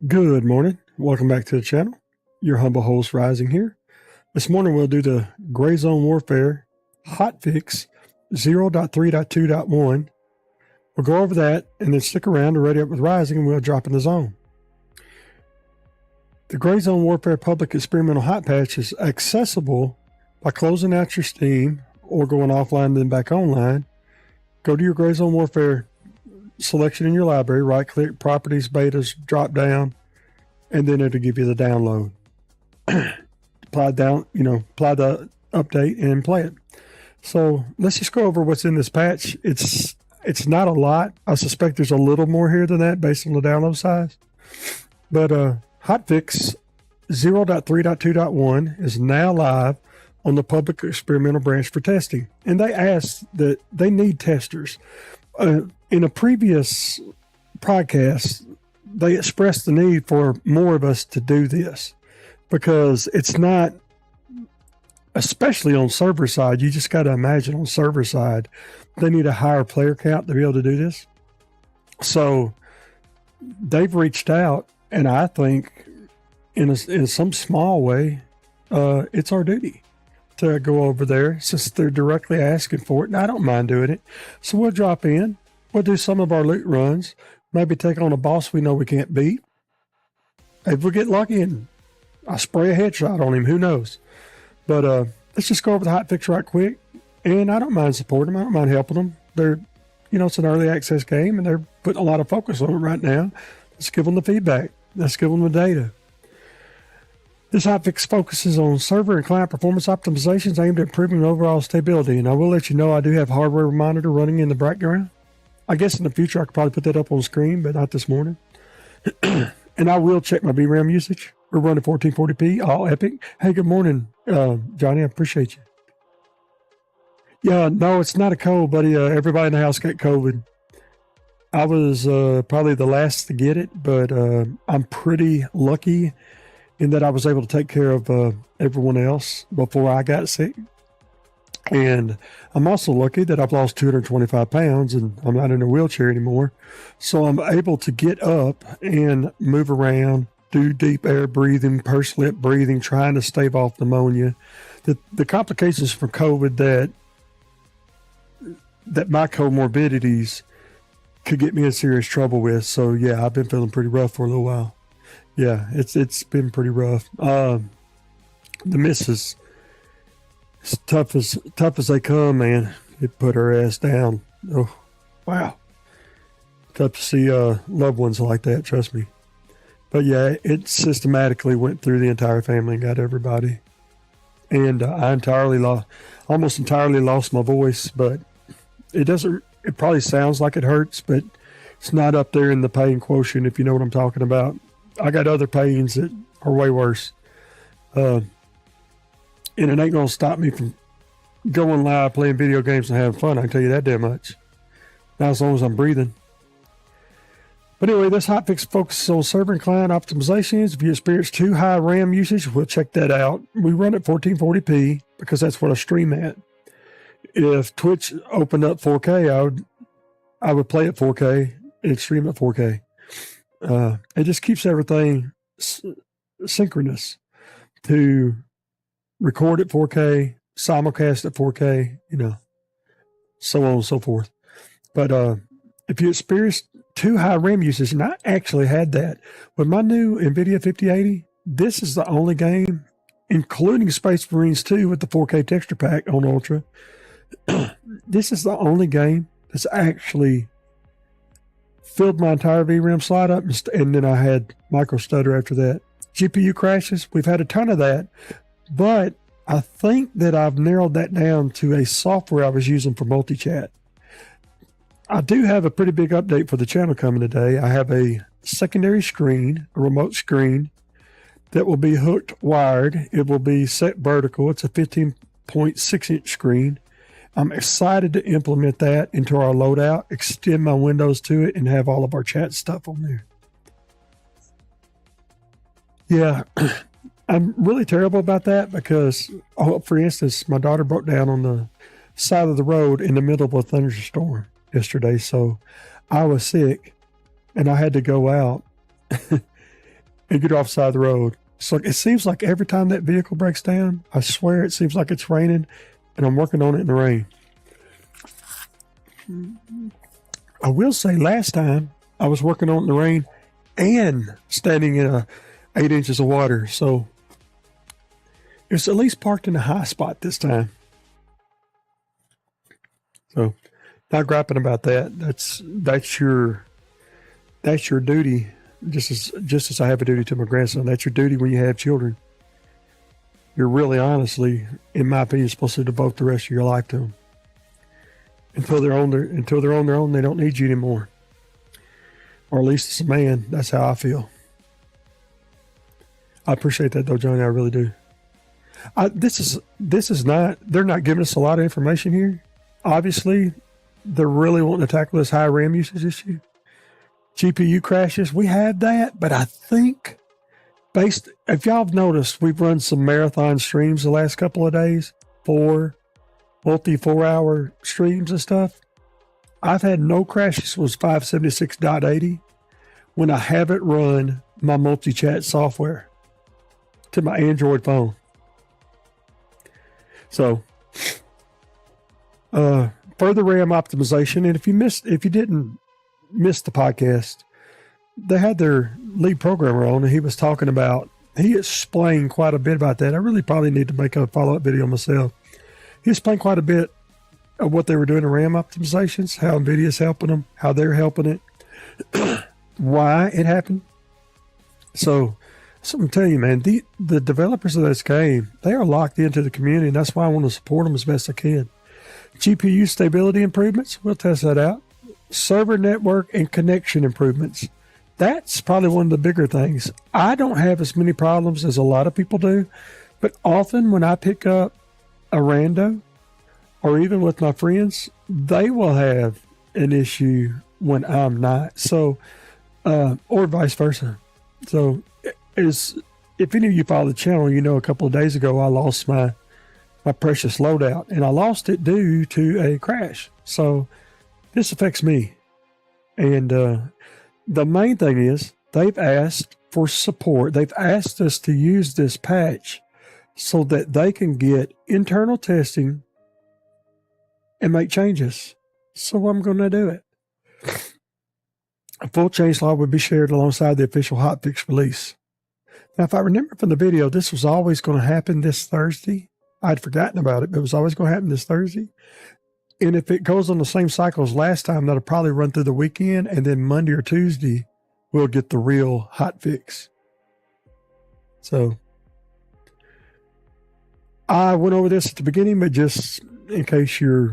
Good morning. Welcome back to the channel. Your humble host, Rising here. This morning we'll do the Gray Zone Warfare Hotfix 0.3.2.1. We'll go over that and then stick around and ready up with Rising and we'll drop in the zone. The Gray Zone Warfare Public Experimental Hot Patch is accessible by closing out your Steam or going offline and then back online. Go to your Gray Zone Warfare selection in your library, right click, properties, betas, drop down, and then it'll give you the download. apply the update and play it. So let's just go over what's in this patch. It's not a lot. I suspect there's a little more here than that based on the download size. But Hotfix 0.3.2.1 is now live on the public experimental branch for testing. And they asked that they need testers. In a previous podcast, they expressed the need for more of us to do this because it's not, especially on server side, you just got to imagine on server side, they need a higher player count to be able to do this. So they've reached out, and I think in some small way, it's our duty to go over there since they're directly asking for it, and I don't mind doing it. So we'll drop in. We'll do some of our loot runs, maybe take on a boss we know we can't beat. If we get lucky and I spray a headshot on him, who knows? But let's just go over the hotfix right quick. And I don't mind supporting them. I don't mind helping them. They're, it's an early access game and they're putting a lot of focus on it right now. Let's give them the feedback. Let's give them the data. This hotfix focuses on server and client performance optimizations aimed at improving overall stability. And I will let you know I do have hardware monitor running in the background. I guess in the future I could probably put that up on screen, but not this morning. And I will check my VRAM usage. We're running 1440p, all epic. Hey, good morning, Johnny. I appreciate you. Yeah, no, it's not a cold, buddy. Everybody in the house got COVID. I was probably the last to get it, but I'm pretty lucky in that I was able to take care of everyone else before I got sick. And I'm also lucky that I've lost 225 pounds and I'm not in a wheelchair anymore. So I'm able to get up and move around, do deep air breathing, pursed lip breathing, trying to stave off pneumonia. The complications from COVID that my comorbidities could get me in serious trouble with. So yeah, I've been feeling pretty rough for a little while. Yeah, it's been pretty rough. The missus, as tough as they come, man. It put her ass down. Oh, wow. Tough to see loved ones like that, trust me. But yeah, it systematically went through the entire family and got everybody. And I almost entirely lost my voice, but it probably sounds like it hurts, but it's not up there in the pain quotient, if you know what I'm talking about. I got other pains that are way worse. And it ain't going to stop me from going live, playing video games and having fun. I can tell you that damn much. Not as long as I'm breathing. But anyway, this hotfix focuses on server and client optimizations. If you experience too high RAM usage, we'll check that out. We run at 1440p because that's what I stream at. If Twitch opened up 4K, I would play at 4K and stream at 4K. It just keeps everything synchronous to record at 4K, simulcast at 4K, so on and so forth. But if you experience too high RAM usage, and I actually had that with my new NVIDIA 5080, this is the only game, including Space Marines 2 with the 4K texture pack on Ultra. This is the only game that's actually filled my entire VRAM slot up, and then I had micro stutter after that. GPU crashes, we've had a ton of that, but I think that I've narrowed that down to a software I was using for multi-chat. I do have a pretty big update for the channel coming today. I have a secondary screen, a remote screen, that will be hooked wired. It will be set vertical. It's a 15.6 inch screen. I'm excited to implement that into our loadout, extend my windows to it, and have all of our chat stuff on there. Yeah, I'm really terrible about that because, for instance, my daughter broke down on the side of the road in the middle of a thunderstorm yesterday, so I was sick and I had to go out and get off the side of the road. So it seems like every time that vehicle breaks down, I swear it seems like it's raining, and I'm working on it in the rain. I will say last time I was working on it in the rain and standing in 8 inches of water, so it's at least parked in a high spot this time. So not griping about that. That's your duty. Just as I have a duty to my grandson, that's your duty when you have children. You're really, honestly, in my opinion, supposed to devote the rest of your life to them. Until they're on their own, they don't need you anymore. Or at least as a man, that's how I feel. I appreciate that though, Johnny. I really do. This is not. They're not giving us a lot of information here. Obviously, they're really wanting to tackle this high RAM usage issue. GPU crashes, we had that, but I think if y'all have noticed, we've run some marathon streams the last couple of days, 4 hour streams and stuff. I've had no crashes with 576.80 when I haven't run my multi-chat software to my Android phone. So, further RAM optimization, and if you didn't miss the podcast, they had their lead programmer on, and he explained quite a bit about that. I really probably need to make a follow-up video myself. He explained quite a bit of what they were doing in RAM optimizations, how NVIDIA's helping them, how they're helping it, why it happened. So I'm telling you, man, the developers of this game, they are locked into the community, and that's why I want to support them as best I can. GPU stability improvements, we'll test that out. Server network and connection improvements. That's probably one of the bigger things. I don't have as many problems as a lot of people do, but often when I pick up a rando, or even with my friends, they will have an issue when I'm not. So, or vice versa. So, if any of you follow the channel, a couple of days ago, I lost my precious loadout, and I lost it due to a crash. So, this affects me. And the main thing is they've asked for support. They've asked us to use this patch so that they can get internal testing and make changes. So I'm going to do it. A full changelog will be shared alongside the official hotfix release. Now, if I remember from the video, this was always going to happen this Thursday. I'd forgotten about it, but it was always going to happen this Thursday. And if it goes on the same cycle as last time, that'll probably run through the weekend, and then Monday or Tuesday, we'll get the real hot fix. So I went over this at the beginning, but just in case just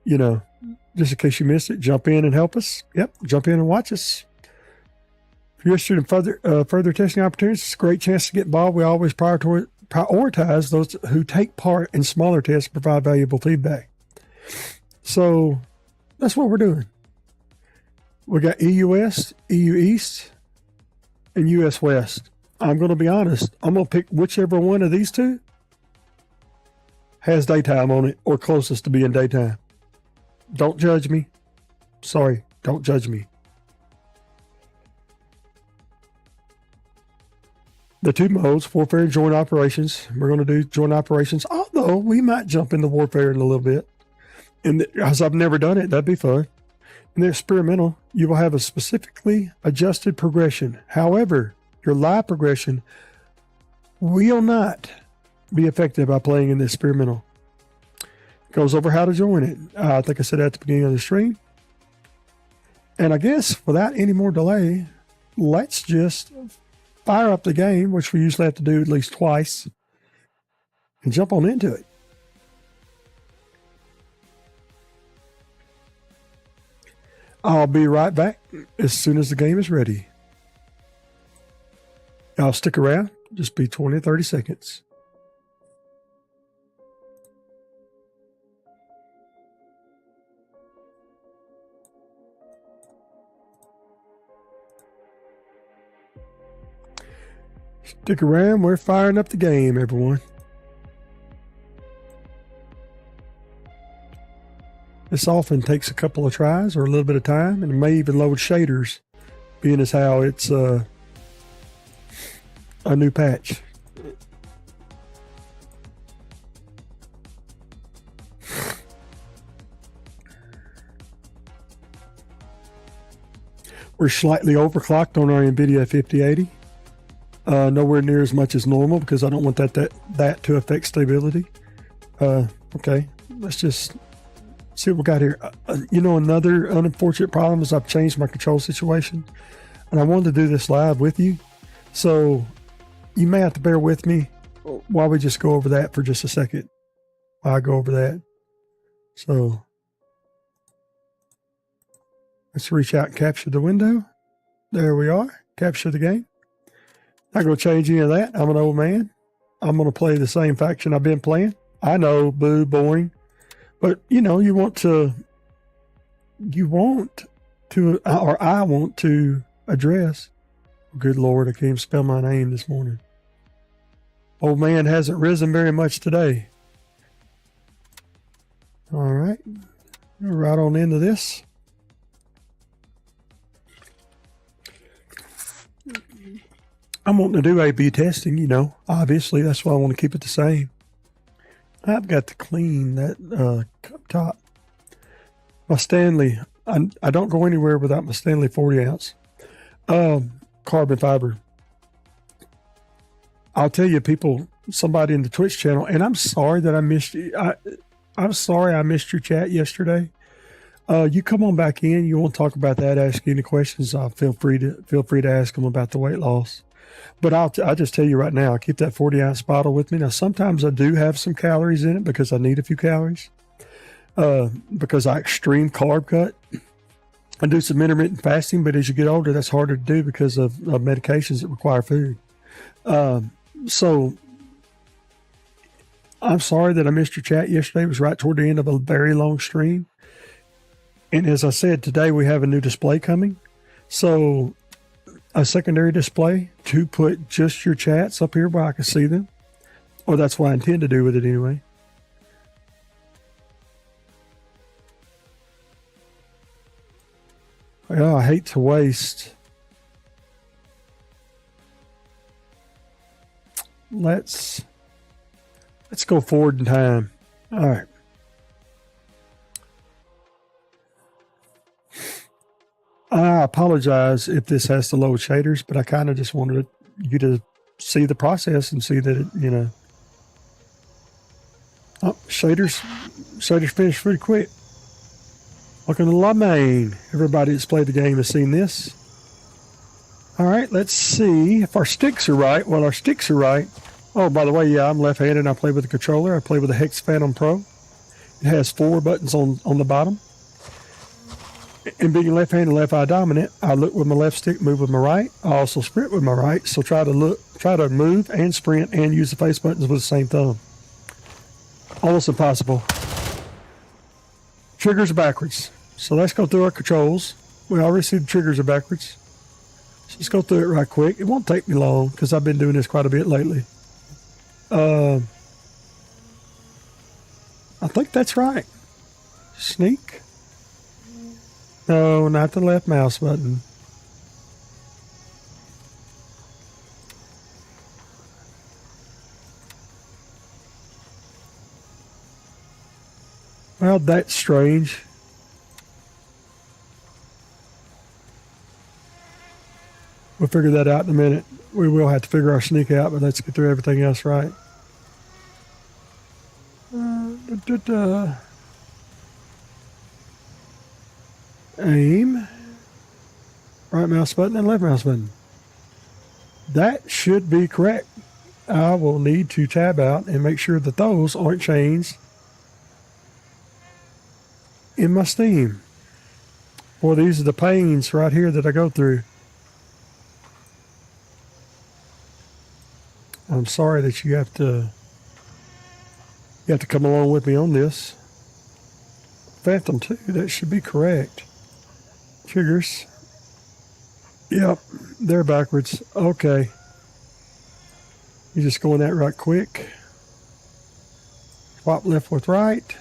in case you missed it, jump in and help us. Yep, jump in and watch us. If you're interested in further testing opportunities, it's a great chance to get involved. We always prioritize those who take part in smaller tests and provide valuable feedback. So that's what we're doing. We got EU West, EU East, and US West. I'm going to be honest. I'm going to pick whichever one of these two has daytime on it or closest to being daytime. Don't judge me. Sorry, don't judge me. The two modes, warfare and joint operations. We're going to do joint operations, although we might jump into warfare in a little bit. And as I've never done it, that'd be fun. In the experimental, you will have a specifically adjusted progression. However, your live progression will not be affected by playing in the experimental. It goes over how to join it. I think I said that at the beginning of the stream. And I guess without any more delay, let's just fire up the game, which we usually have to do at least twice, and jump on into it. I'll be right back as soon as the game is ready. I'll stick around, just be 20 or 30 seconds. Stick around, we're firing up the game, everyone. This often takes a couple of tries or a little bit of time, and it may even load shaders, being as how it's a new patch. We're slightly overclocked on our NVIDIA 5080. Nowhere near as much as normal because I don't want that to affect stability. Okay, let's just see what we got here. Another unfortunate problem is I've changed my control situation, and I wanted to do this live with you, so you may have to bear with me while we just go over that for just a second. I'll go over that. So let's reach out and capture the window. There we are. Capture the game. Not going to change any of that. I'm an old man. I'm going to play the same faction I've been playing. I know, boo, boring. But, you want to I want to address, good Lord, I can't even spell my name this morning. Old man hasn't risen very much today. All right. Right on into this. I'm wanting to do A/B testing, obviously that's why I want to keep it the same. I've got to clean that cup top. My Stanley, I don't go anywhere without my Stanley 40 ounce carbon fiber. I'll tell you, somebody in the Twitch channel, and I'm sorry that I missed you. I'm sorry I missed your chat yesterday. You come on back in. You want to talk about that? Ask any questions? Feel free to ask them about the weight loss. But I'll just tell you right now, I keep that 40 ounce bottle with me. Now, sometimes I do have some calories in it because I need a few calories. Because I extreme carb cut. I do some intermittent fasting, but as you get older, that's harder to do because of medications that require food. So I'm sorry that I missed your chat yesterday. It was right toward the end of a very long stream. And as I said, today we have a new display coming. So a secondary display to put just your chats up here where I can see them. Or that's what I intend to do with it anyway. Oh, I hate to waste. Let's go forward in time. All right. I apologize if this has to load shaders, but I kind of just wanted you to see the process and see that it, shaders finished pretty quick. Welcome to La Main. Everybody that's played the game has seen this. All right, let's see if our sticks are right. Well, our sticks are right. Oh, by the way, yeah, I'm left-handed and I play with a controller. I play with a Hex Phantom Pro. It has 4 buttons on the bottom. And being left-handed, left-eye dominant, I look with my left stick, move with my right. I also sprint with my right, so try to move and sprint and use the face buttons with the same thumb. Almost impossible. Triggers backwards. So let's go through our controls. we already see the triggers are backwards. So let's go through it right quick. It won't take me long because I've been doing this quite a bit lately. I think that's right. Sneak. No, not the left mouse button. Well, that's strange. We'll figure that out in a minute. We will have to figure our sneak out, but let's get through everything else right. Aim. Right mouse button and left mouse button. That should be correct. I will need to tab out and make sure that those aren't changed in my Steam. Boy, these are the pains right here that I go through. I'm sorry that you have to come along with me on this. Phantom 2, that should be correct. Triggers. Yep, they're backwards. Okay. You just go in that right quick. Swap left with right.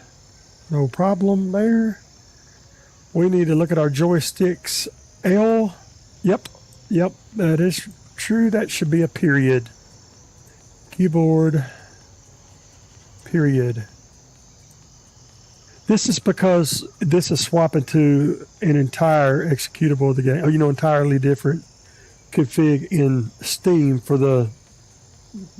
No problem there. We need to look at our joysticks. L. Yep, that is true. That should be a period. Keyboard. Period. This is because this is swapping to an entire executable of the game. You know, entirely different config in Steam for the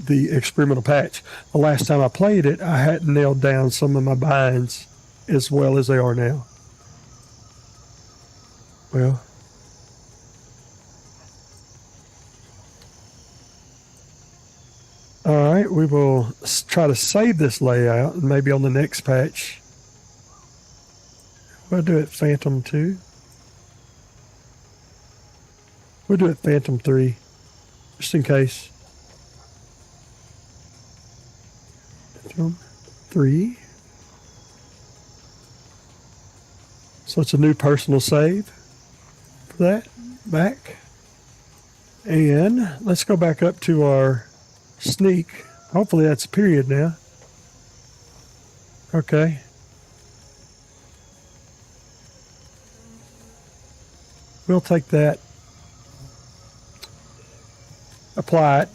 experimental patch. The last time I played it, I hadn't nailed down some of my binds as well as they are now. Well, all right, we will try to save this layout, and maybe on the next patch we'll do it Phantom 2. We'll do it Phantom 3, just in case. Phantom 3. So it's a new personal save for that. Back. And let's go back up to our sneak. Hopefully that's a period now. Okay. We'll take that. Apply it.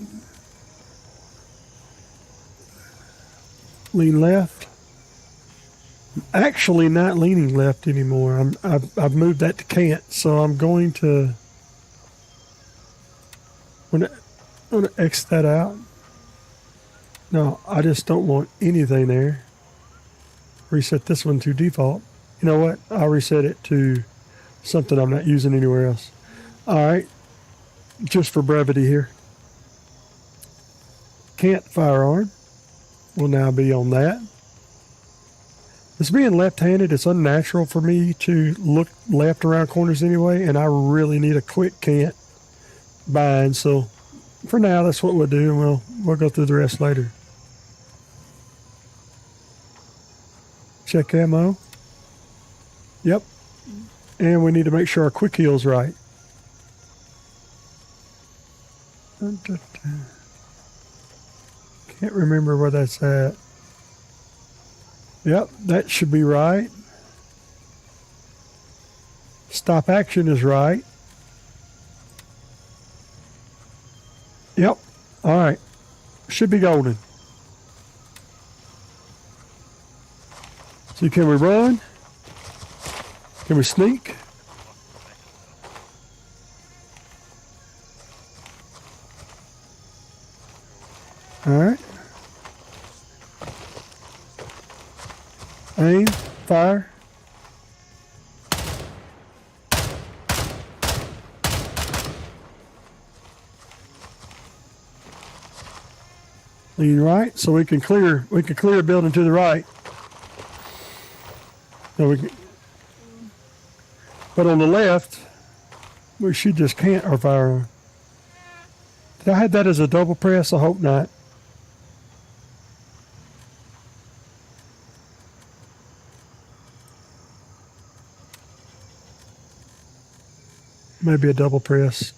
Lean left. I'm actually not leaning left anymore. I've moved that to can't, so I'm going to I'm going to X that out. No, I just don't want anything there. Reset this one to default. You know what? I'll reset it to something I'm not using anywhere else. All right, just for brevity here. Can't firearm will now be on that. This being left-handed, it's unnatural for me to look left around corners anyway, and I really need a quick can't bind. So for now, that's what we'll do, and we'll go through the rest later. Check ammo. Yep. And we need to make sure our quick heal's right. Can't remember where that's at. Yep, that should be right. Stop action is right. Yep. All right. Should be golden. So can we run? Can we sneak? All right. Aim, fire. Lean right, so we can clear a building to the right. So we can, but on the left, we should just can't our firearm. Did I have that as a double press? I hope not. Maybe a double press.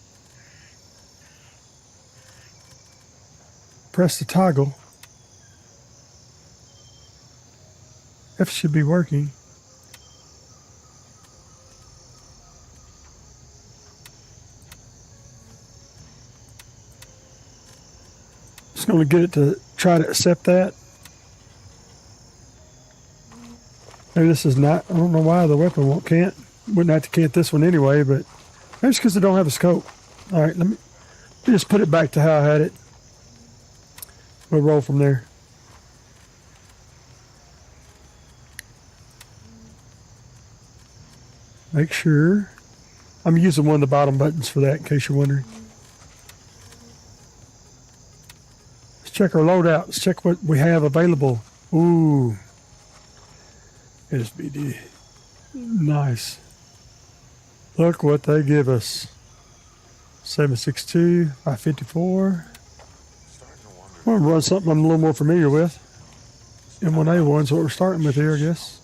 Press the toggle. F should be working. Just going to get it to try to accept that. Maybe this is not, I don't know why the weapon wouldn't have to cant this one anyway, but maybe it's because I don't have a scope. All right, let me just put it back to how I had it. We'll roll from there. Make sure. I'm using one of the bottom buttons for that in case you're wondering. Let's check our loadout. Let's check what we have available. Ooh. SBD. Nice. Look what they give us. 7.62, 554. I'm going to run something I'm a little more familiar with. M1A1's what we're starting with here, I guess.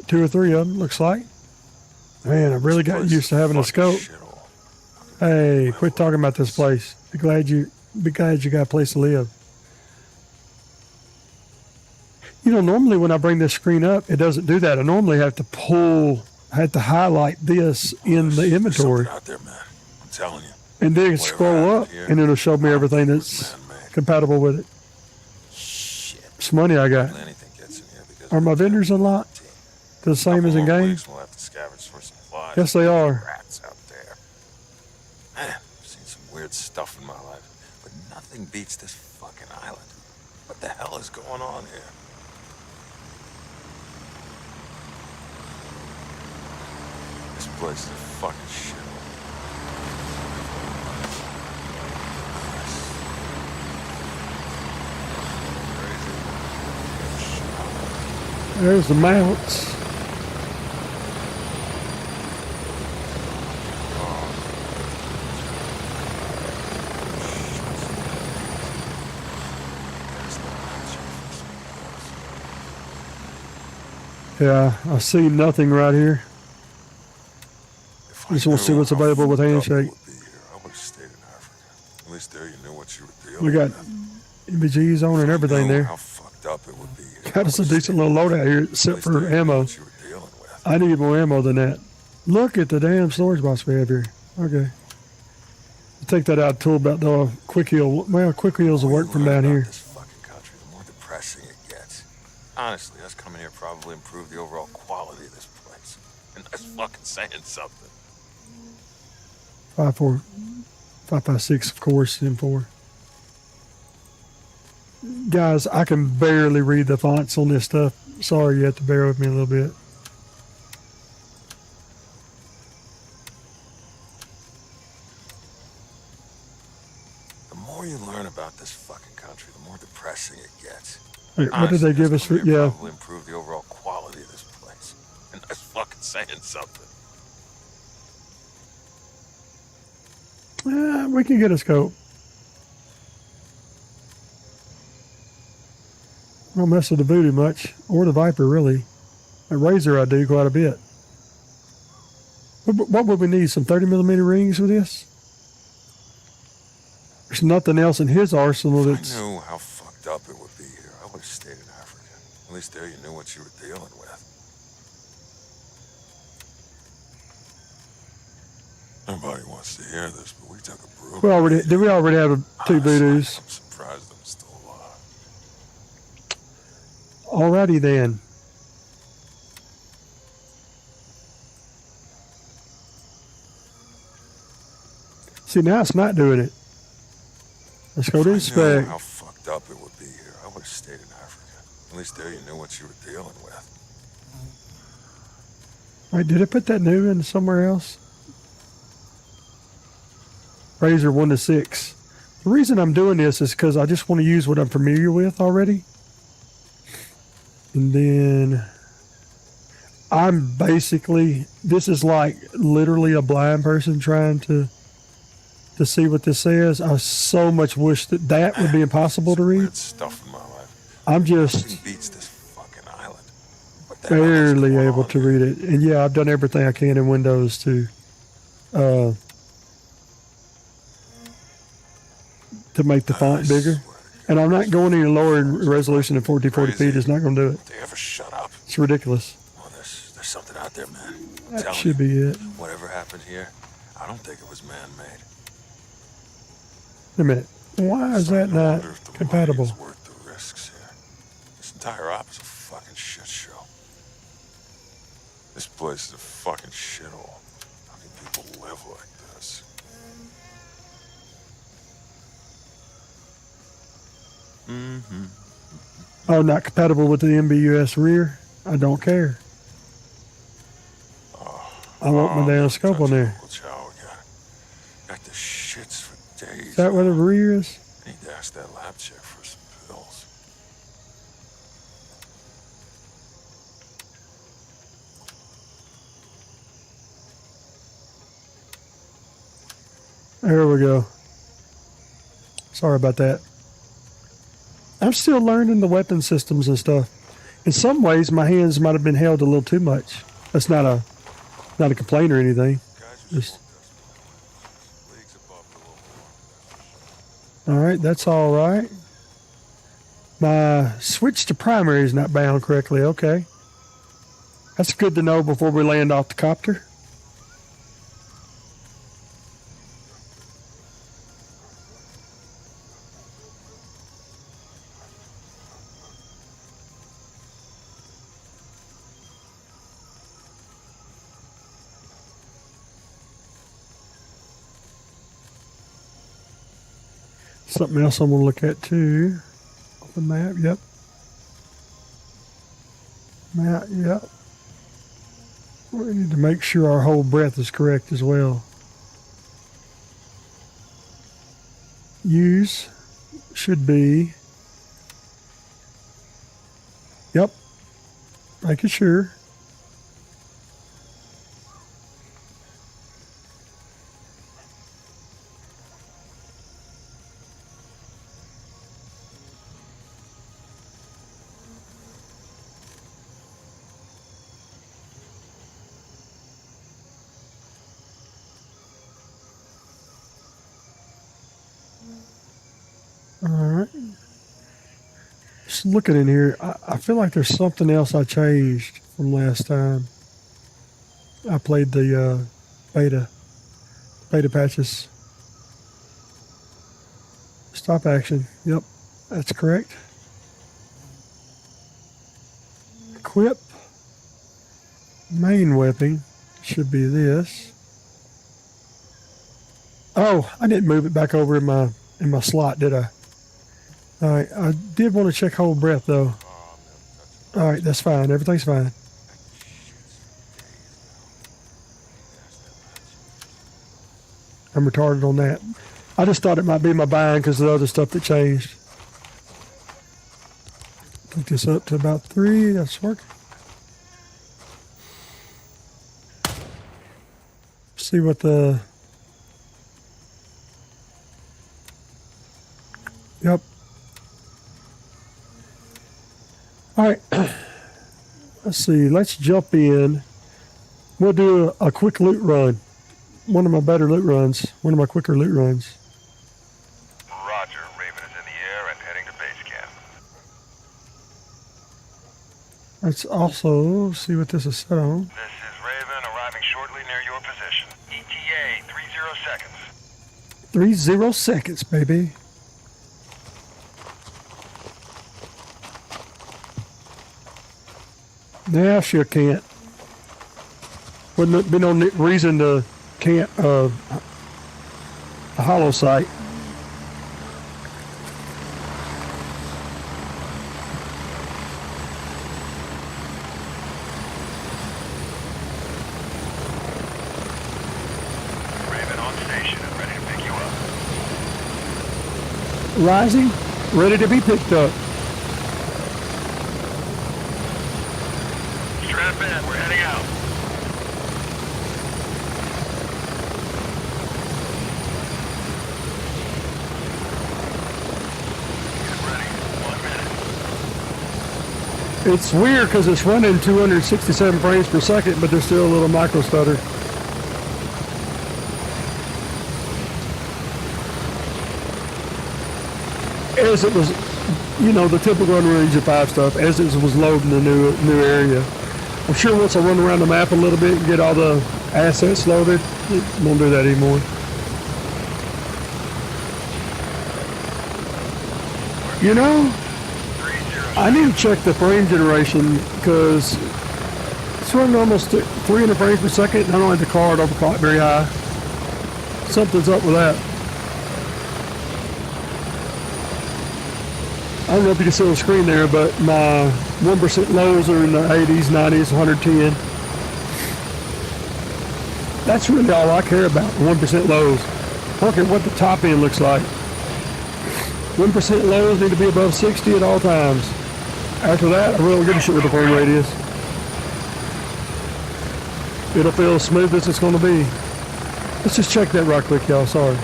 2 or 3 of them, looks like. Man, I really got used to having a scope. Hey, quit talking about this place. Be glad you got a place to live. You know, normally when I bring this screen up, it doesn't do that. I normally have to highlight this in the inventory. Out there, man. I'm telling you. And then scroll up, and it'll show me everything that's compatible with it. Shit. It's money I got. Are my vendors unlocked? The same as in game? We'll have to scavenge for supplies. Yes, they are. Rats out there. Man, I've seen some weird stuff in my life, but nothing beats this fucking island. What the hell is going on here? This place is a fucking shit. There's the mounts. Yeah, I see nothing right here. I just want to see what's available with Handshake. I would have stayed in Africa. At least there you knew what you were dealing We got with. MBGs on and everything there. How fucked up it would be. Got us a decent little loadout here, except for ammo. I need more ammo than that. Look at the damn storage box we have here. Okay. I'll take that out tool about the quick heal. Well, quick heals will work from down here. This fucking country, the more depressing it gets. Honestly, us coming here probably improved the overall quality of this place. And that's fucking saying something. 5.4, 5.56, of course, M4. Guys, I can barely read the fonts on this stuff. Sorry, you have to bear with me a little bit. The more you learn about this fucking country, the more depressing it gets. Wait, what did they give us for? Yeah. Probably improve the overall quality of this place. And that's fucking saying something. We can get a scope. I don't mess with the Voodoo much, or the Viper really. A Razor I do quite a bit. What would we need? Some 30mm rings with this? There's nothing else in his arsenal that's... If I knew how fucked up it would be here, I would have stayed in Africa. At least there you knew what you were dealing with. Nobody wants to hear this, but we took a brutal... Did we already have 2 Voodoos? I'm surprised I'm still alive. Alrighty then. See, now it's not doing it. Let's go to inspect. If I knew how fucked up it would be here, I would have stayed in Africa. At least there you knew what you were dealing with. Wait, did I put that new in somewhere else? Razor 1 to 6. The reason I'm doing this is because I just want to use what I'm familiar with already. And then I'm basically, this is like literally a blind person trying to see what this says. I so much wish that would be impossible to read. Weird stuff in my life. I'm just... Nothing beats this fucking island. What the hell is barely going able on to here? read it. And yeah, I've done everything I can in Windows to make the I font bigger. swear to God, And I'm not this going any lower in phone's resolution than fucking 1440p. It's crazy. not going to do it. Don't they ever shut up? It's ridiculous. Oh, there's something out there, man. I'm That telling should you. be it. Whatever happened here, I don't think it was man-made. Wait a minute. Why is that Starting to not wonder if the money compatible? is worth the risks here. This entire op is a fucking shit show. This place is a fucking shithole. How can people live like this? Mm-hmm. Oh, not compatible with the MBUS rear? I don't care. I want my damn scope on there. Uncle Chow again. Got the shits for days. Is that where the rear is? I need to ask that lab chick for some pills. There we go. Sorry about that. I'm still learning the weapon systems and stuff. In some ways, my hands might have been held a little too much. That's not a complaint or anything. Guys Just, leagues above the local. all right, that's all right. My switch to primary is not bound correctly. Okay. That's good to know before we land off the copter. Something else I'm going to look at too. Open map, yep. Map, yep. We need to make sure our whole breadth is correct as well. Use should be, yep, making sure. All right. Just looking in here, I feel like there's something else I changed from last time. I played the beta patches. Stop action. Yep, that's correct. Equip. Main weapon should be this. Oh, I didn't move it back over in my slot, did I? All right, I did want to check whole breath though. All right, that's fine. Everything's fine. I'm retarded on that. I just thought it might be my bind because of the other stuff that changed. Take this up to about 3. That's working. See what the... Yep. All right. Let's see. Let's jump in. We'll do a quick loot run. One of my better loot runs. One of my quicker loot runs. Roger. Raven is in the air and heading to base camp. Let's also see what this is set on. This is Raven arriving shortly near your position. ETA 30 seconds. 30 seconds, baby. Now sure can't. Wouldn't have been no reason to can't a hollow sight. Raven on station and ready to pick you up. Rising, ready to be picked up. Strap in. We're heading out. Get ready. 1 minute. It's weird because it's running 267 frames per second, but there's still a little micro stutter. As it was, you know, the typical Unreal Engine 5 stuff, as it was loading the new area. I'm sure once I run around the map a little bit and get all the assets loaded, it won't do that anymore. You know, I need to check the frame generation because it's running almost 300 frames per second. I don't have the card overclock very high. Something's up with that. I don't know if you can see on the screen there, but my 1% lows are in the 80s, 90s, 110. That's really all I care about, 1% lows. I don't care what the top end looks like. 1% lows need to be above 60 at all times. After that, I really don't give a shit what the frame rate is. It'll feel as smooth as it's going to be. Let's just check that right quick, y'all. Sorry.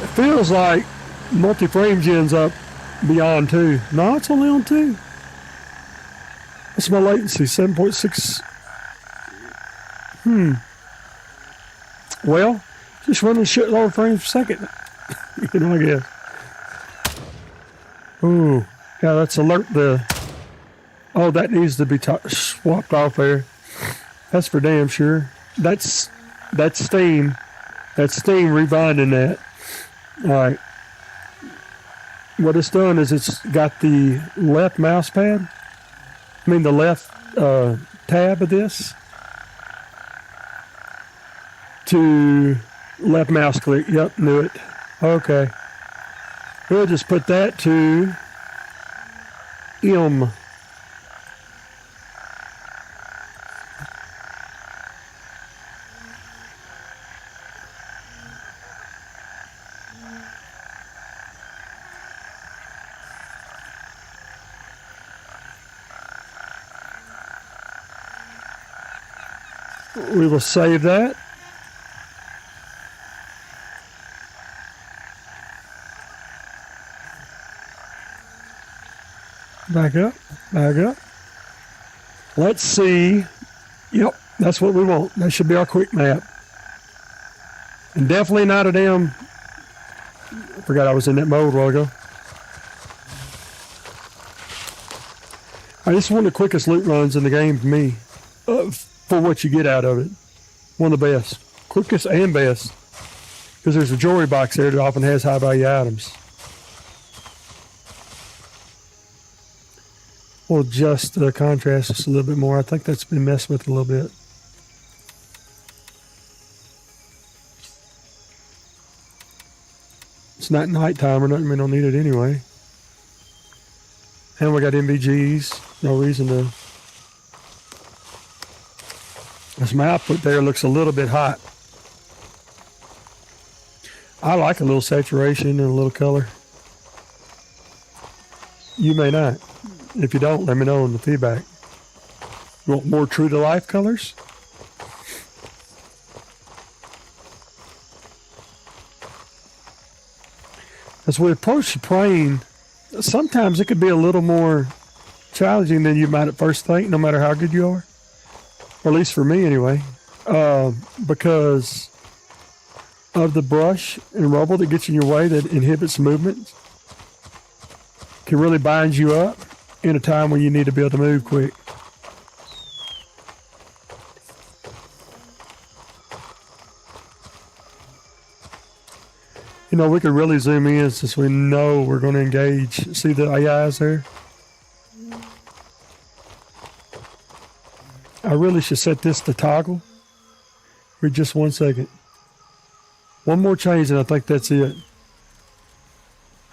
It feels like multi-frame gen's up beyond 2. No, it's only on 2. What's my latency? 7.6. Well, just running shitload of frames per second. You know, I guess. Ooh, yeah, that's alert the. Oh, that needs to be swapped off there. That's for damn sure. That's Steam. That's Steam rebinding that. All right. What it's done is it's got the left mouse pad. I mean the left tab of this to left mouse click. Yep, knew it. Okay. We'll just put that to M. We will save that. Back up, back up. Let's see. Yep, that's what we want. That should be our quick map. And definitely not a damn... I forgot I was in that mode a while ago. This is one of the quickest loot runs in the game to me. For what you get out of it. One of the best. Quickest and best. Because there's a jewelry box there that often has high value items. We'll adjust the contrast just a little bit more. I think that's been messed with a little bit. It's not nighttime or nothing. We don't need it anyway. And we got MVGs. No reason to... This my output there looks a little bit hot. I like a little saturation and a little color. You may not. If you don't, let me know in the feedback. You want more true to life colors? As we approach the plane, sometimes it could be a little more challenging than you might at first think, no matter how good you are. Or at least for me anyway, because of the brush and rubble that gets in your way that inhibits movement, can really bind you up in a time when you need to be able to move quick. You know, we could really zoom in since we know we're going to engage. See the AIs there? I really should set this to toggle for just 1 second. One more change and I think that's it.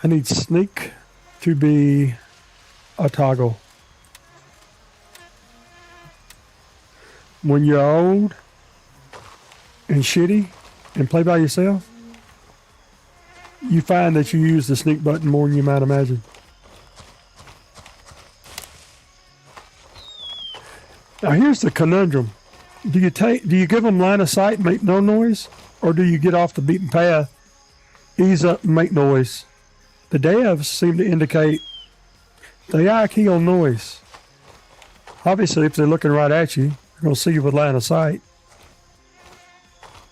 I need sneak to be a toggle. When you're old and shitty and play by yourself, you find that you use the sneak button more than you might imagine. Now here's the conundrum. Do you give them line of sight and make no noise? Or do you get off the beaten path, ease up and make noise? The devs seem to indicate the eye key on noise. Obviously, if they're looking right at you, they're going to see you with line of sight.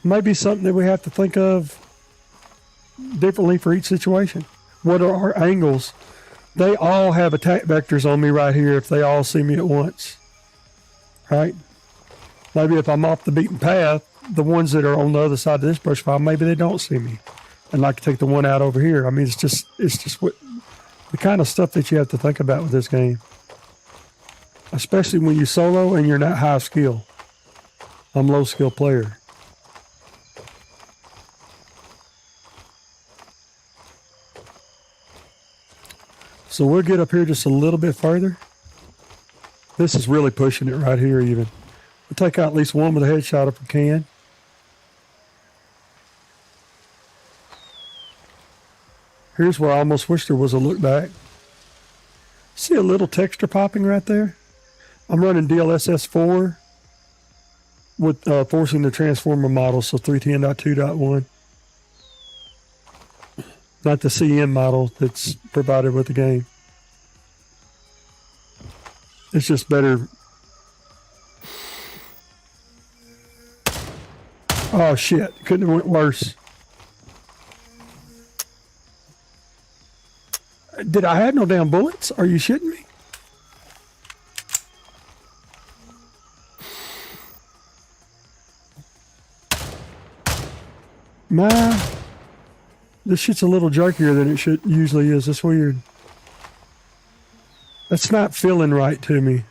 Maybe something that we have to think of differently for each situation. What are our angles? They all have attack vectors on me right here if they all see me at once. Right? Maybe if I'm off the beaten path, the ones that are on the other side of this brush pile, maybe they don't see me. And I can take the one out over here. I mean, it's just what the kind of stuff that you have to think about with this game. Especially when you solo and you're not high skill. I'm low skill player. So we'll get up here just a little bit further. This is really pushing it right here even. We'll take out at least one with a headshot if we can. Here's where I almost wish there was a look back. See a little texture popping right there? I'm running DLSS4 with forcing the transformer model, so 310.2.1. Not the CM model that's provided with the game. It's just better. Oh shit, couldn't have went worse. Did I have no damn bullets? Are you shitting me? This shit's a little jerkier than it usually is. That's weird. That's not feeling right to me.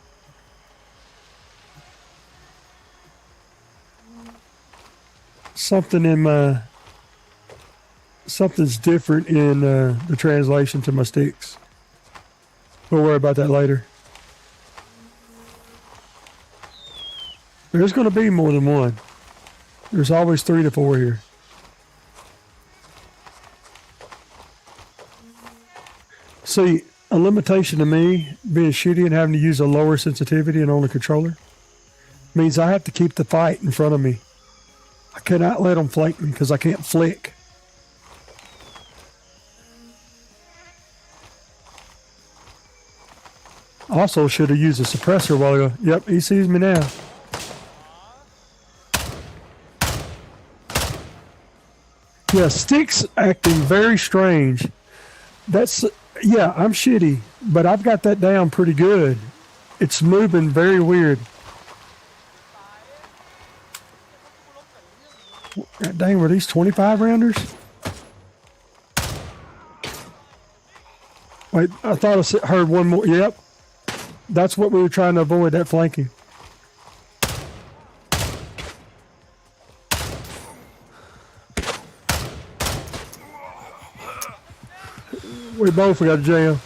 Something in my... Something's different in the translation to my sticks. We'll worry about that later. There's going to be more than one. There's always 3 to 4 here. See, a limitation to me being shitty and having to use a lower sensitivity and on a controller means I have to keep the fight in front of me. I cannot let them flank me because I can't flick. Also should have used a suppressor a while ago. Yep, he sees me now. Yeah, sticks acting very strange. That's, yeah, I'm shitty, but I've got that down pretty good. It's moving very weird. God dang, were these 25 rounders? Wait, I thought I heard one more. Yep. That's what we were trying to avoid, that flanking. We both got jammed.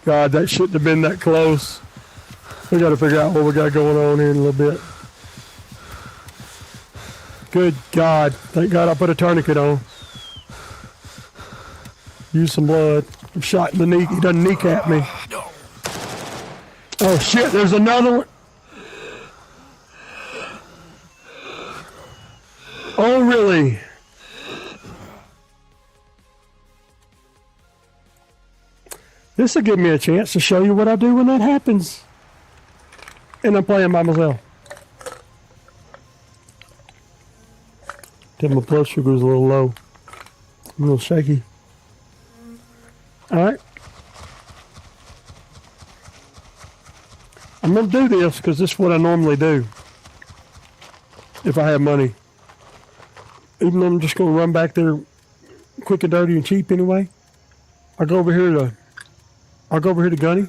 God, that shouldn't have been that close. We got to figure out what we got going on here in a little bit. Good God. Thank God I put a tourniquet on. Use some blood. I'm shot in the knee. He doesn't kneecap me. Oh shit, there's another one. Oh really? This will give me a chance to show you what I do when that happens. And I'm playing by myself. My blood sugar is a little low. I'm a little shaky. Alright. I'm going to do this because this is what I normally do. If I have money. Even though I'm just going to run back there quick and dirty and cheap anyway. I'll go over here to Gunny.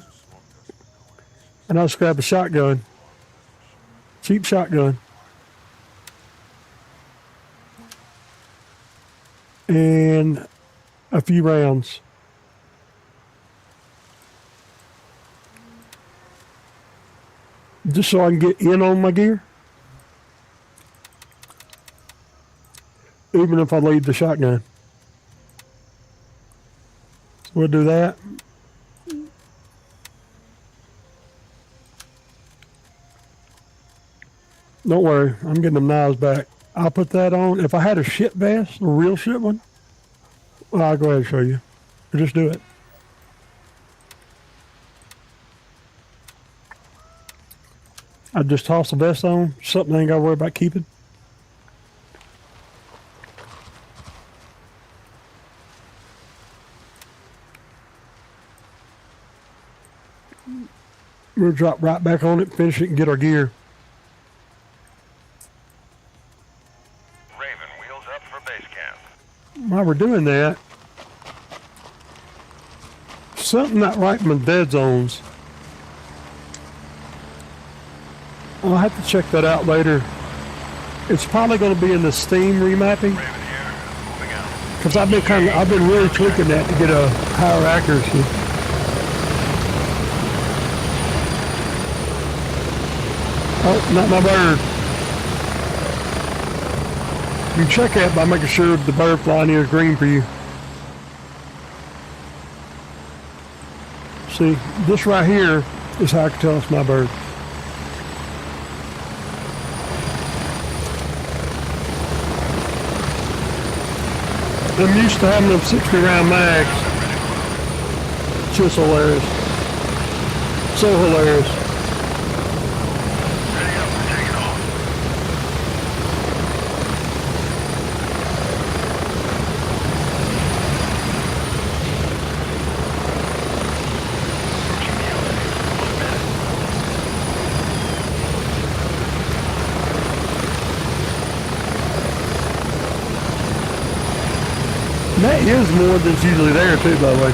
And I'll just grab a shotgun. Cheap shotgun. And a few rounds. Just so I can get in on my gear. Even if I leave the shotgun. So we'll do that. Don't worry, I'm getting them knives back. I'll put that on. If I had a shit vest, a real shit one, well, I'll go ahead and show you. Or just do it. I just toss the vest on. Something I ain't got to worry about keeping. We'll drop right back on it, finish it, and get our gear. Raven, wheels up for base camp. While we're doing that, something not right in my dead zones. I'll have to check that out later. It's probably going to be in the Steam remapping. Raven here, moving out. Because I've been really tweaking that to get a higher accuracy. Oh, not my bird. You check that by making sure the bird flying here is green for you. See, this right here is how I can tell it's my bird. I'm used to having them 60 round mags. Just hilarious. So hilarious. Ready up, we're taking off. That is more than's usually there too, by the way.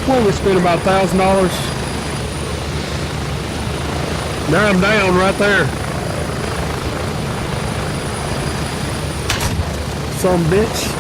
Well, we spent about $1,000. Now I'm down right there. Some bitch.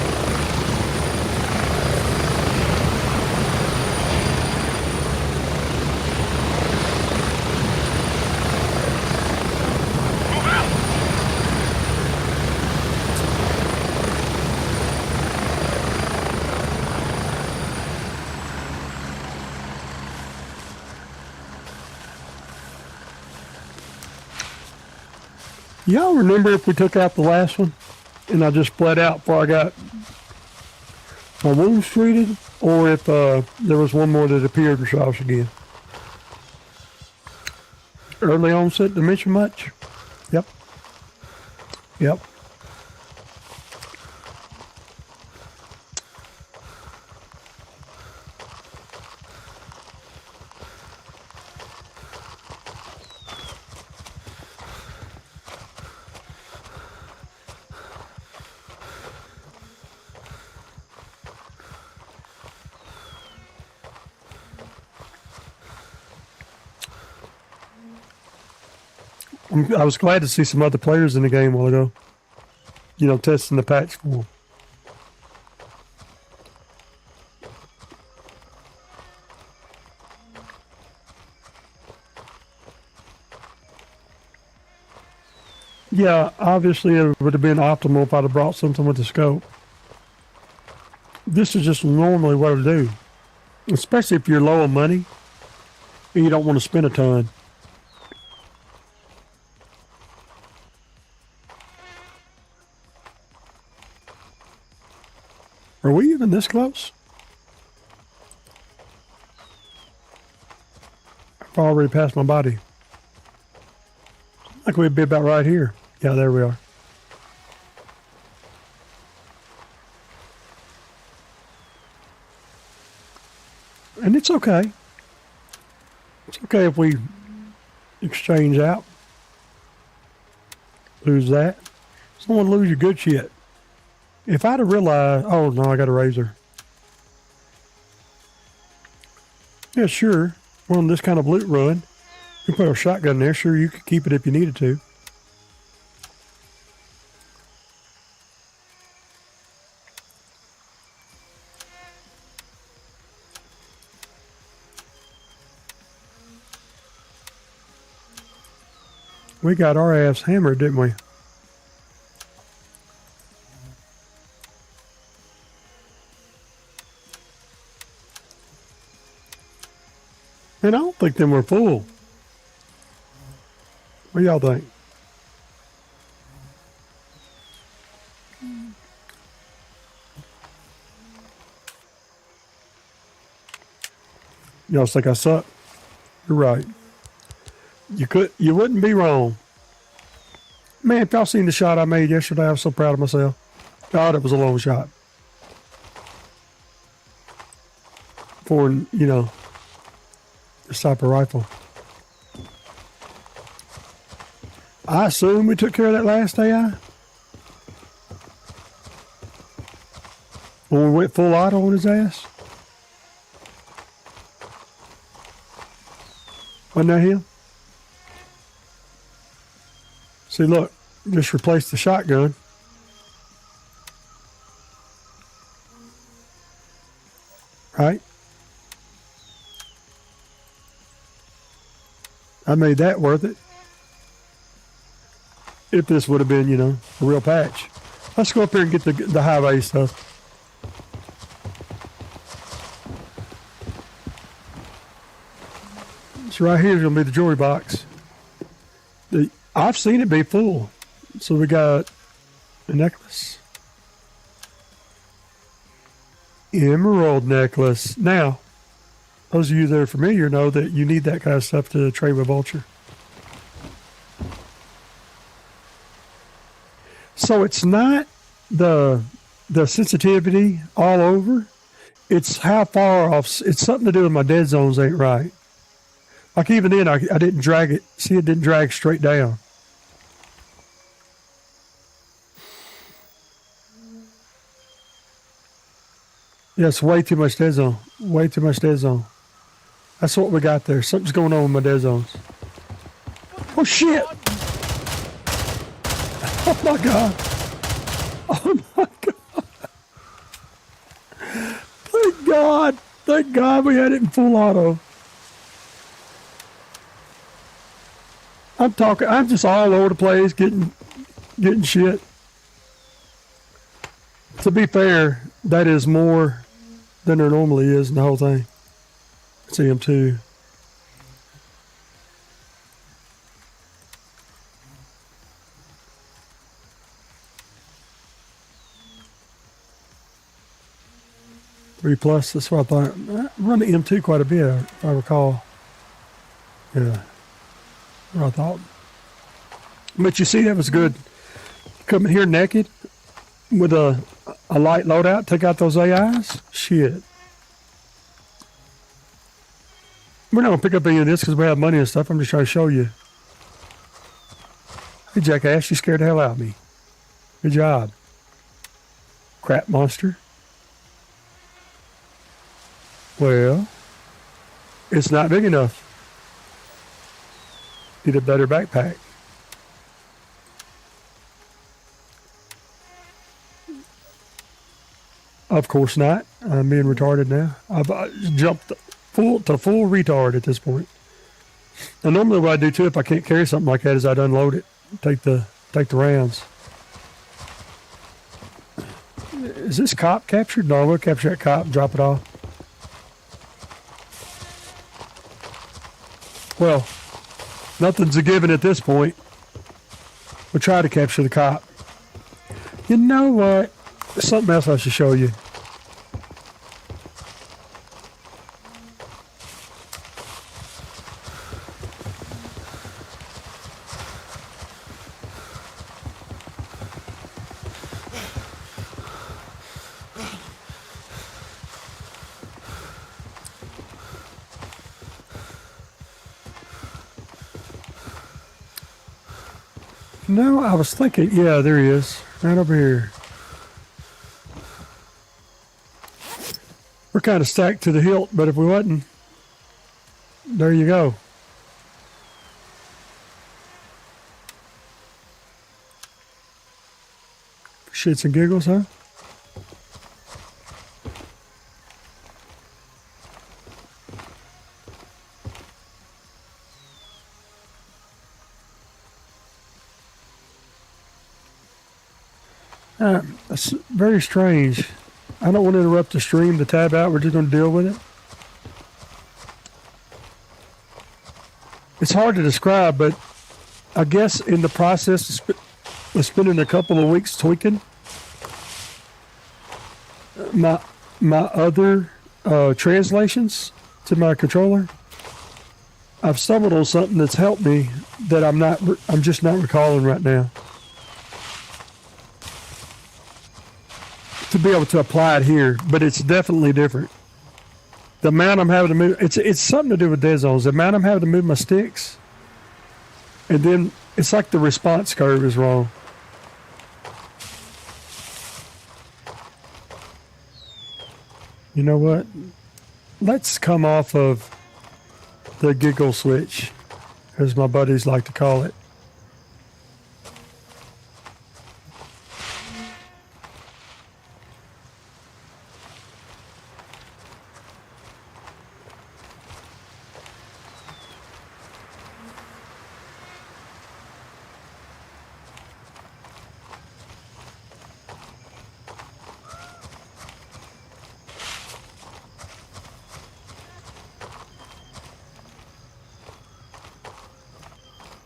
Y'all remember if we took out the last one and I just bled out before I got my wounds treated, or if there was one more that appeared and shot us again? Early onset dementia much? Yep. Yep. I was glad to see some other players in the game a while ago. You know, testing the patch for them. Yeah, obviously it would have been optimal if I'd have brought something with the scope. This is just normally what I do. Especially if you're low on money and you don't want to spend a ton. Are we even this close? I've already passed my body. Like we'd be about right here. Yeah, there we are. And it's okay. It's okay if we exchange out. Lose that. Someone lose your good shit. If I'd have realized, oh no, I got a razor. Yeah, sure. We're on this kind of loot run. You put a shotgun there, sure, you could keep it if you needed to. We got our ass hammered, didn't we? And I don't think them were full. What y'all think? Y'all think I suck? You're right. You wouldn't be wrong. Man, if y'all seen the shot I made yesterday, I was so proud of myself. God, it was a long shot. For, you know, this type of rifle. I assume we took care of that last AI. When we went full auto on his ass. Wasn't that him? See, look, just replaced the shotgun. Right? I made that worth it. If this would have been, you know, a real patch. Let's go up here and get the highway stuff. So right here is going to be the jewelry box. I've seen it be full. So we got a necklace. Emerald necklace. Now, those of you that are familiar know that you need that kind of stuff to trade with Vulture. So it's not the sensitivity all over. It's how far off. It's something to do with my dead zones ain't right. Like even then, I didn't drag it. See, it didn't drag straight down. Yeah, it's way too much dead zone. Way too much dead zone. That's what we got there. Something's going on with my dead zones. Oh, shit. Oh, my God. Oh, my God. Thank God. Thank God we had it in full auto. I'm just all over the place getting shit. To be fair, that is more than there normally is in the whole thing. It's EM2. Three plus, that's what I thought. I run the M2 quite a bit, if I recall. Yeah. What I thought. But you see, that was good. Coming here naked with a light loadout, take out those AIs. Shit. We're not going to pick up any of this because we have money and stuff. I'm just trying to show you. Hey, jackass, you scared the hell out of me. Good job. Crap monster. Well, it's not big enough. Need a better backpack. Of course not. I'm being retarded now. I've jumped full retard at this point. And normally what I do too, if I can't carry something like that, is I'd unload it, take the rounds. Is this cop captured? No, we'll capture that cop and drop it off. Well, nothing's a given at this point. We'll try to capture the cop. You know what? There's something else I should show you. No, I was thinking, yeah, there he is. Right over here. We're kind of stacked to the hilt, but if we wasn't, there you go. Shits and giggles, huh? That's very strange. I don't want to interrupt the stream, the tab out. We're just going to deal with it. It's hard to describe, but I guess in the process of spending a couple of weeks tweaking my other translations to my controller, I've stumbled on something that's helped me that I'm just not recalling right now. To be able to apply it here, but it's definitely different. The amount I'm having to move, it's something to do with dead zones. The amount I'm having to move my sticks, and then it's like the response curve is wrong. You know what? Let's come off of the giggle switch, as my buddies like to call it.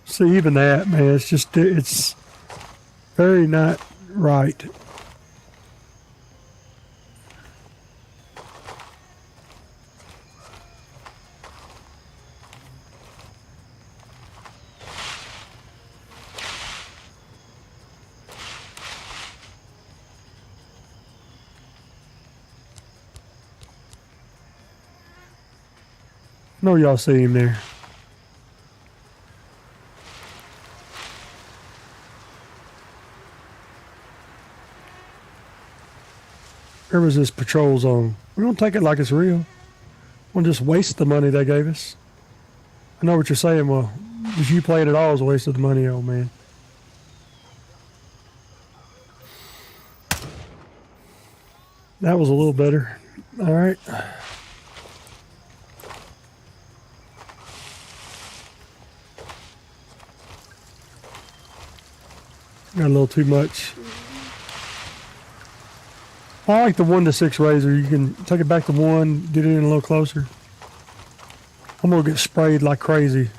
See, even that, man, it's very not right. No, y'all see him there. Where was this patrol zone? We don't take it like it's real. We'll just waste the money they gave us. I know what you're saying. Well, if you play it at all, it's a waste of the money, old man. That was a little better. All right. Got a little too much. I like the 1 to 6 razor. You can take it back to 1, get it in a little closer. I'm gonna get sprayed like crazy.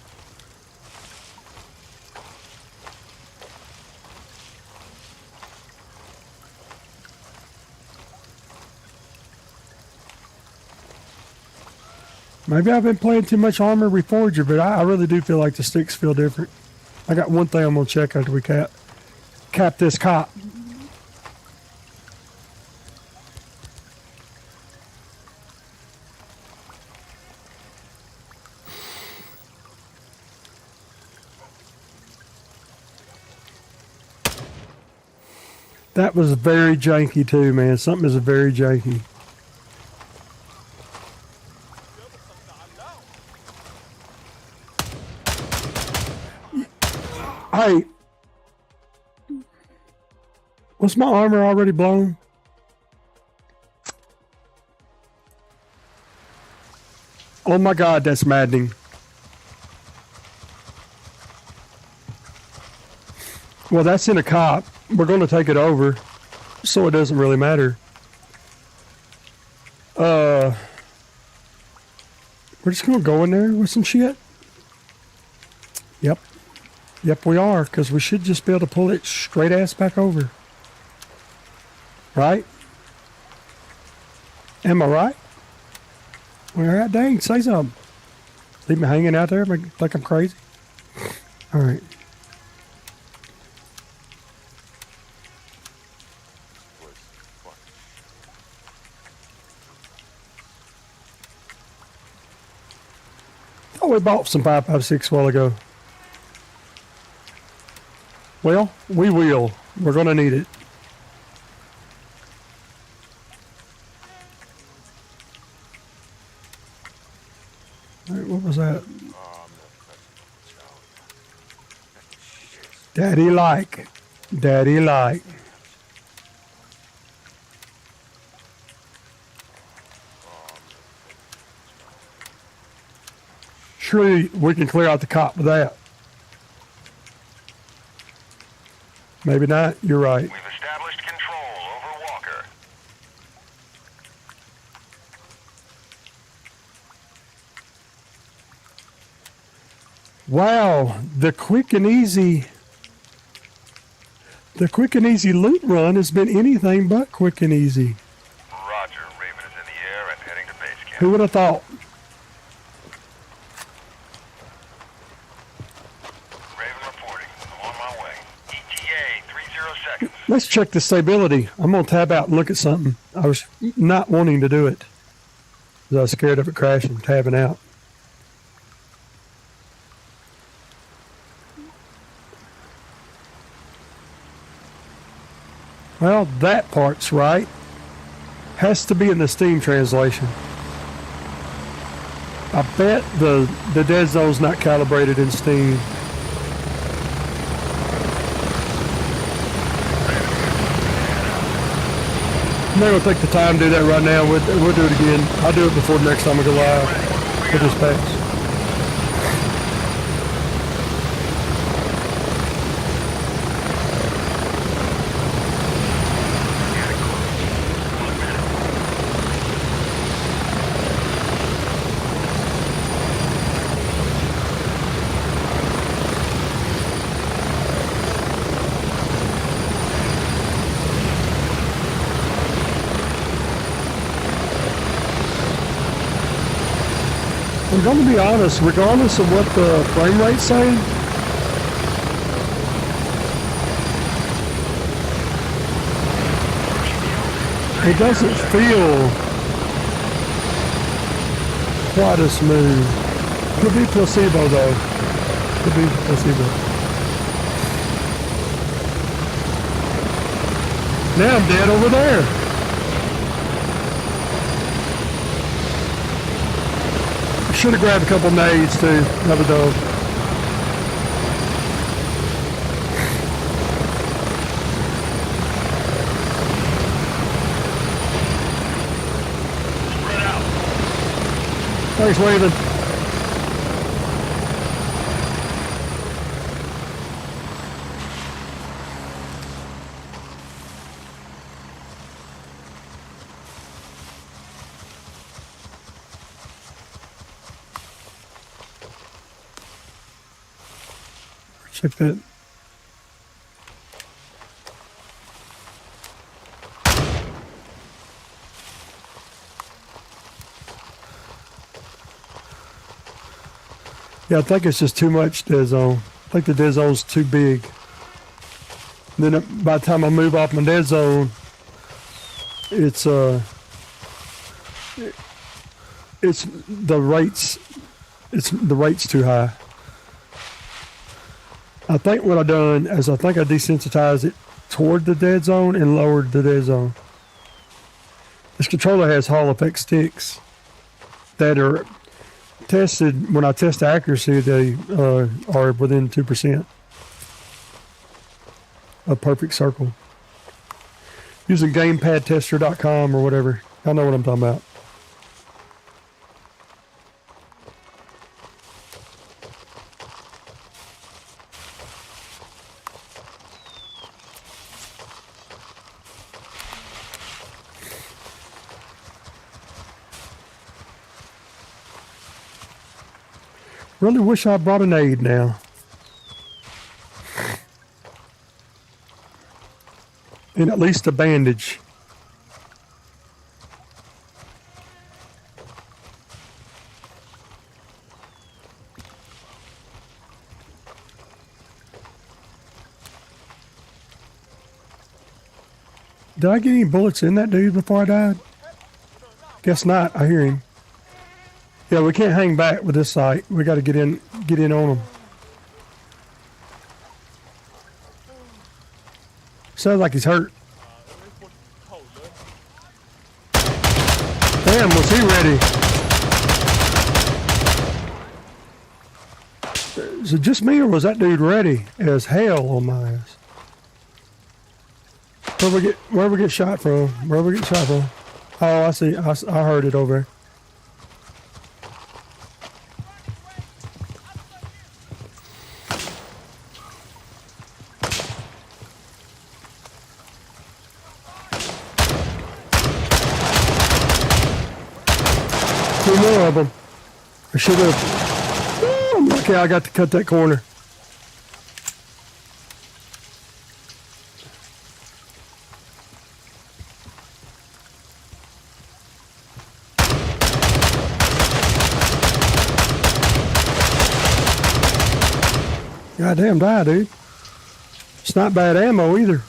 Maybe I've been playing too much Armor Reforger, but I really do feel like the sticks feel different. I got one thing I'm gonna check after we cap this cop. That was very janky too, man. Something is very janky. Hey, was my armor already blown? Oh my God, that's maddening. Well, that's in a cop. We're going to take it over, so it doesn't really matter. We're just going to go in there with some shit. Yep. Yep, we are, because we should just be able to pull it straight ass back over. Right? Am I right? All right, dang, say something. Leave me hanging out there like I'm crazy. All right. Oh, we bought some 5.56 a while ago. Well, we will. We're going to need it. All right, what was that? Daddy like. Daddy like. Surely we can clear out the cop with that. Maybe not. You're right. We've established control. Wow, the quick and easy loot run has been anything but quick and easy. Roger. Raven is in the air and heading to base camp. Who would have thought? Raven reporting. I'm on my way. ETA 30 seconds. Let's check the stability. I'm going to tab out and look at something. I was not wanting to do it because I was scared of it crashing, tabbing out. Well, that part's right. Has to be in the Steam translation. I bet the dead zone's not calibrated in Steam. I'm not going to take the time to do that right now. We'll do it again. I'll do it before the next time I go live with this patch. I'm going to be honest, regardless of what the frame rate's saying, it doesn't feel quite as smooth. Could be placebo though. Could be placebo. Now I'm dead over there. Should have grabbed a couple nades too. Another dog. Spread out. Thanks, Raven. Check that. Yeah, I think it's just too much dead zone. I think the dead zone's too big. And then by the time I move off my dead zone, it's the rate's too high. I think what I've done is I think I desensitized it toward the dead zone and lowered the dead zone. This controller has Hall effect sticks that are tested. When I test the accuracy, they are within 2% of perfect circle. Using GamepadTester.com or whatever. I know what I'm talking about. Really wish I brought an aid now. And at least a bandage. Did I get any bullets in that dude before I died? Guess not. I hear him. Yeah, we can't hang back with this site. We got to get in on him. Sounds like he's hurt. Damn, was he ready? Is it just me or was that dude ready as hell on my ass? Where we get shot from? Where we get shot from? Oh, I see. I heard it over there. Two more of them. I should have. Oh, Okay, I got to cut that corner. Goddamn die, dude. It's not bad ammo either.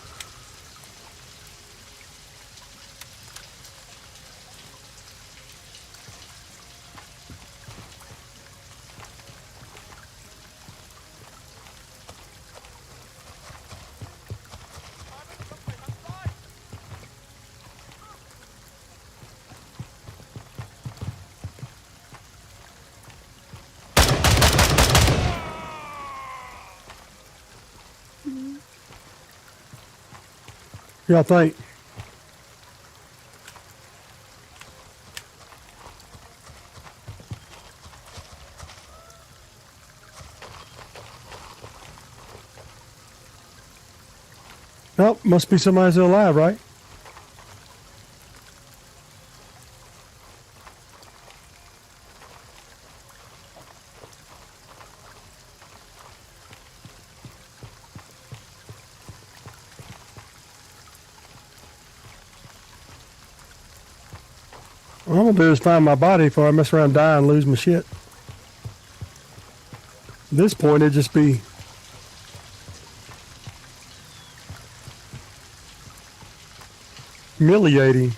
Y'all think? Nope, must be somebody still alive, right? What I'm gonna do is find my body before I mess around and die and lose my shit. At this point, it'd just be humiliating.